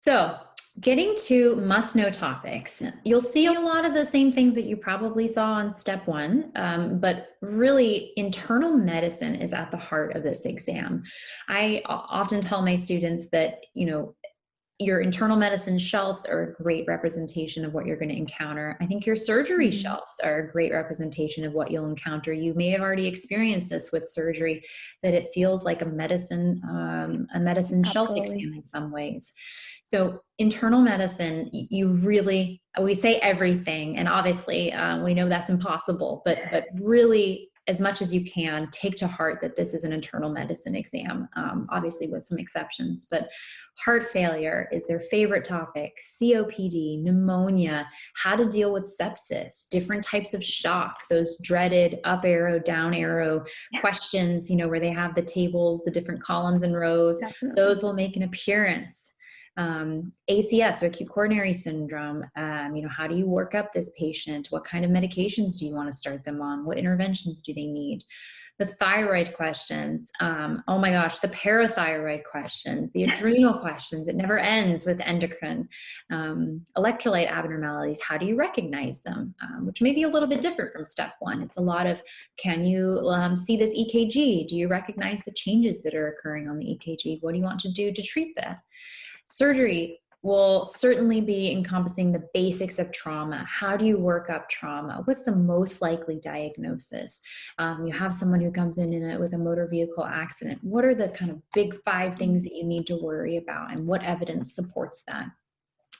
So, getting to must-know topics, you'll see a lot of the same things that you probably saw on step one, but really internal medicine is at the heart of this exam. I often tell my students that, your internal medicine shelves are a great representation of what you're going to encounter. I think your surgery Mhm. shelves are a great representation of what you'll encounter. You may have already experienced this with surgery, that it feels like a medicine shelf Absolutely. exam in some ways. So internal medicine, you really, we say everything, and obviously we know that's impossible, but really, as much as you can, take to heart that this is an internal medicine exam, obviously with some exceptions, but heart failure is their favorite topic, COPD, pneumonia, how to deal with sepsis, different types of shock, those dreaded up arrow, down arrow questions, where they have the tables, the different columns and rows, Definitely. those will make an appearance. ACS, or acute coronary syndrome, how do you work up this patient? What kind of medications do you want to start them on? What interventions do they need? The thyroid questions, oh my gosh, the parathyroid questions, the adrenal questions, it never ends with endocrine. Electrolyte abnormalities, how do you recognize them? Which may be a little bit different from step one. It's a lot of, can you see this EKG? Do you recognize the changes that are occurring on the EKG? What do you want to do to treat that? Surgery will certainly be encompassing the basics of trauma. How do you work up trauma? What's the most likely diagnosis? You have someone who comes in with a motor vehicle accident. What are the kind of big five things that you need to worry about, and what evidence supports that?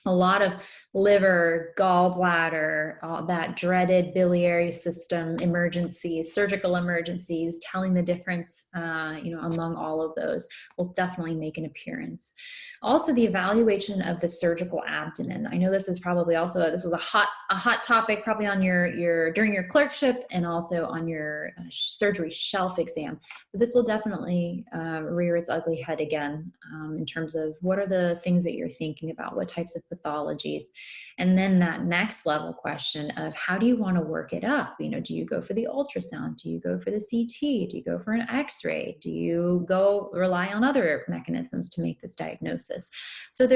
A lot of liver, gallbladder, all that dreaded biliary system emergencies, surgical emergencies, telling the difference, among all of those will definitely make an appearance. Also, the evaluation of the surgical abdomen. I know this is probably also, this was a hot topic probably on during your clerkship and also on your surgery shelf exam. But this will definitely rear its ugly head again, in terms of what are the things that you're thinking about, what types of pathologies. And then that next level question of, how do you want to work it up? Do you go for the ultrasound? Do you go for the CT? Do you go for an X-ray? Do you go rely on other mechanisms to make this diagnosis? So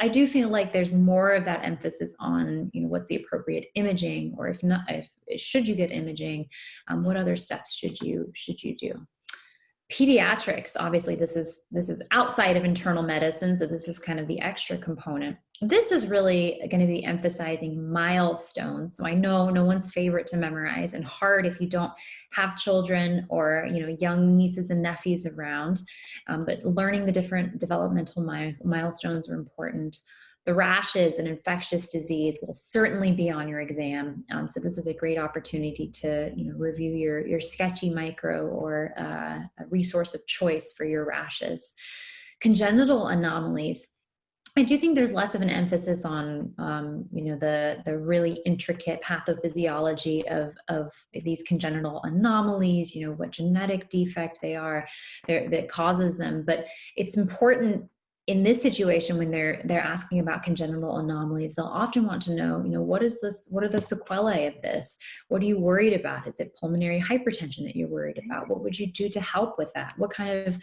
I do feel like there's more of that emphasis on, what's the appropriate imaging, or if not, should you get imaging, what other steps should you do? Pediatrics, obviously this is outside of internal medicine, so this is kind of the extra component. This is really going to be emphasizing milestones. So I know no one's favorite to memorize, and hard if you don't have children or young nieces and nephews around, but learning the different developmental milestones are important. The rashes and infectious disease will certainly be on your exam. So this is a great opportunity to review your sketchy micro, or a resource of choice for your rashes. Congenital anomalies. I do think there's less of an emphasis on, the really intricate pathophysiology of these congenital anomalies, what genetic defect they are that causes them. But it's important in this situation, when they're asking about congenital anomalies, they'll often want to know, what is this? What are the sequelae of this? What are you worried about? Is it pulmonary hypertension that you're worried about? What would you do to help with that? What kind of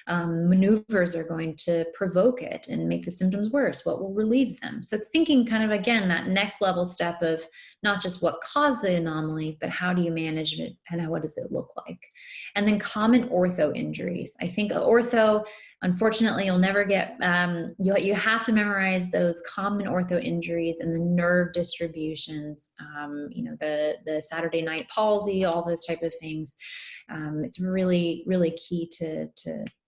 maneuvers are going to provoke it and make the symptoms worse? What will relieve them? So thinking kind of, again, that next level step of not just what caused the anomaly, but how do you manage it and what does it look like? And then common ortho injuries. I think ortho, unfortunately, you'll never get, you have to memorize those common ortho injuries and the nerve distributions, the Saturday night palsy, all those type of things. It's really, really key to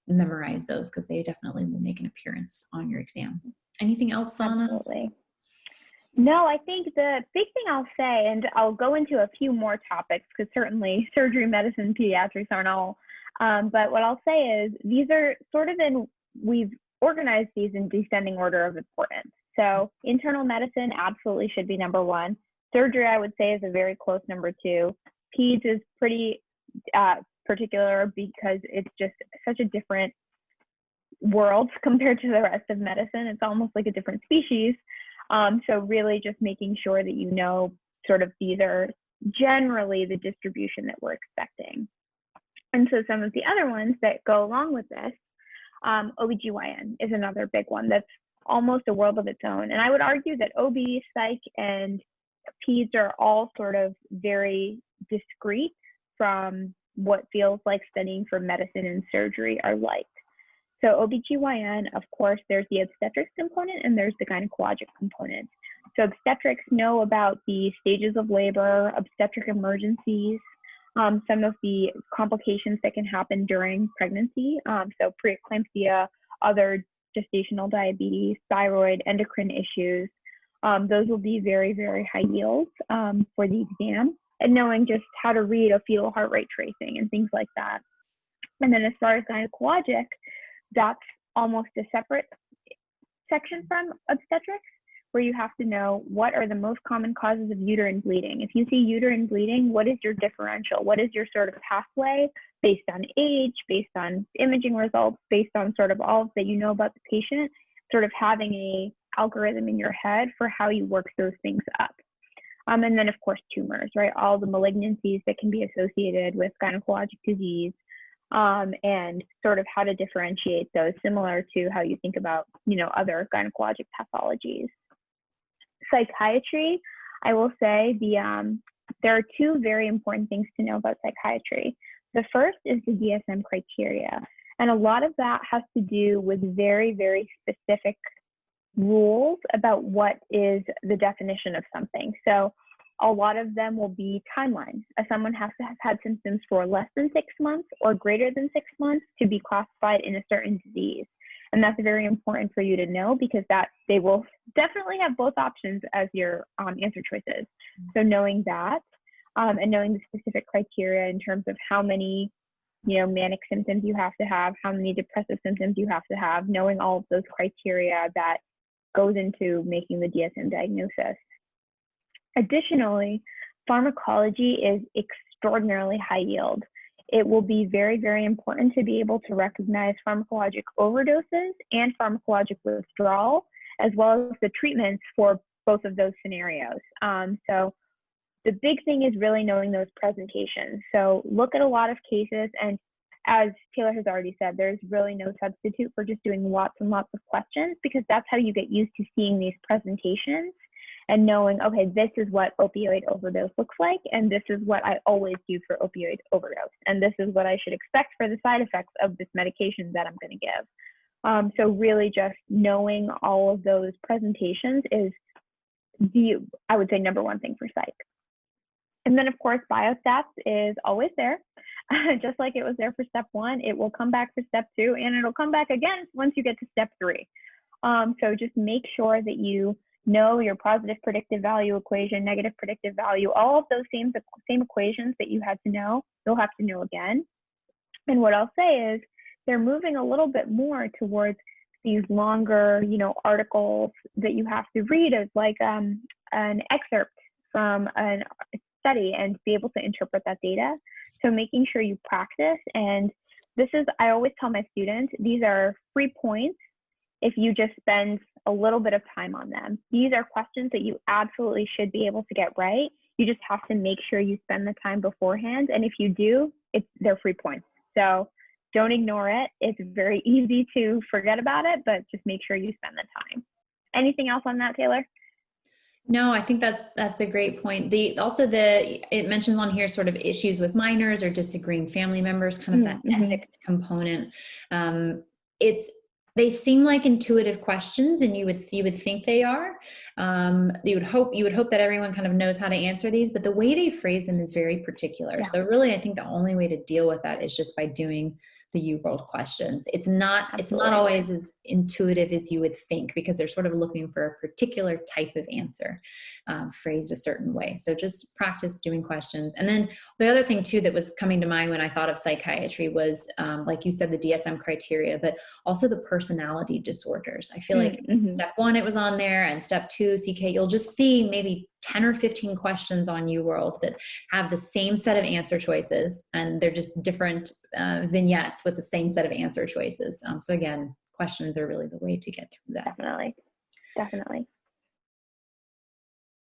memorize those, because they definitely will make an appearance on your exam. Anything else, Sana? Absolutely. No, I think the big thing I'll say, and I'll go into a few more topics because certainly surgery, medicine, pediatrics aren't all, but what I'll say is these are sort of we've organized these in descending order of importance. So internal medicine absolutely should be number one. Surgery, I would say, is a very close number two. Peds is pretty particular because it's just such a different world compared to the rest of medicine. It's almost like a different species. So really just making sure that sort of these are generally the distribution that we're expecting. And so some of the other ones that go along with this, OBGYN is another big one that's almost a world of its own. And I would argue that OB, psych, and peds are all sort of very discrete from what feels like studying for medicine and surgery are like. So OBGYN, of course, there's the obstetrics component and there's the gynecologic component. So obstetrics know about the stages of labor, obstetric emergencies, some of the complications that can happen during pregnancy, so preeclampsia, other gestational diabetes, thyroid, endocrine issues. Those will be very, very high yields for the exam, and knowing just how to read a fetal heart rate tracing and things like that. And then as far as gynecologic, that's almost a separate section from obstetrics, where you have to know what are the most common causes of uterine bleeding. If you see uterine bleeding, what is your differential? What is your sort of pathway based on age, based on imaging results, based on sort of all that you know about the patient, sort of having a algorithm in your head for how you work those things up. And then of course tumors, right? All the malignancies that can be associated with gynecologic disease, and sort of how to differentiate those, similar to how you think about, other gynecologic pathologies. Psychiatry, I will say there are two very important things to know about psychiatry. The first is the Dsm criteria. And a lot of that has to do with very, very specific rules about what is the definition of something. So a lot of them will be timelines. Someone has to have had symptoms for less than 6 months or greater than 6 months to be classified in a certain disease. And that's very important for you to know, because that they will definitely have both options as your answer choices. So knowing that, and knowing the specific criteria in terms of how many, manic symptoms you have to have, how many depressive symptoms you have to have, knowing all of those criteria that goes into making the DSM diagnosis. Additionally, pharmacology is extraordinarily high yield. It will be very, very important to be able to recognize pharmacologic overdoses and pharmacologic withdrawal, as well as the treatments for both of those scenarios. So the big thing is really knowing those presentations. So look at a lot of cases, and as Taylor has already said, there's really no substitute for just doing lots and lots of questions, because that's how you get used to seeing these presentations and knowing, okay, this is what opioid overdose looks like, and this is what I always do for opioid overdose, and this is what I should expect for the side effects of this medication that I'm going to give. So really just knowing all of those presentations is I would say, number one thing for psych. And then, of course, biostats is always there. Just like it was there for step 1, it will come back for step 2, and it'll come back again once you get to step 3. So just make sure that you know your positive predictive value equation, negative predictive value, all of those same equations that you had to know, you'll have to know again. And what I'll say is they're moving a little bit more towards these longer, articles that you have to read as like an excerpt from a study and be able to interpret that data. So making sure you practice, and I always tell my students, these are free points if you just spend a little bit of time on them. These are questions that you absolutely should be able to get right. You just have to make sure you spend the time beforehand. And if you do, they're free points. So don't ignore it. It's very easy to forget about it, but just make sure you spend the time. Anything else on that, Taylor? No, I think that's a great point. It mentions on here sort of issues with minors or disagreeing family members, kind of that ethics component. They seem like intuitive questions, and you would think they are. You would hope that everyone kind of knows how to answer these, but the way they phrase them is very particular. Yeah. So really, I think the only way to deal with that is just by doing the UWorld questions. It's not always as intuitive as you would think, because they're sort of looking for a particular type of answer, phrased a certain way. So just practice doing questions. And then the other thing too that was coming to mind when I thought of psychiatry was, like you said, the Dsm criteria, but also the personality disorders. I feel like step 1, it was on there, and step 2, CK, you'll just see maybe 10 or 15 questions on UWorld that have the same set of answer choices, and they're just different vignettes with the same set of answer choices. So again, questions are really the way to get through that. Definitely.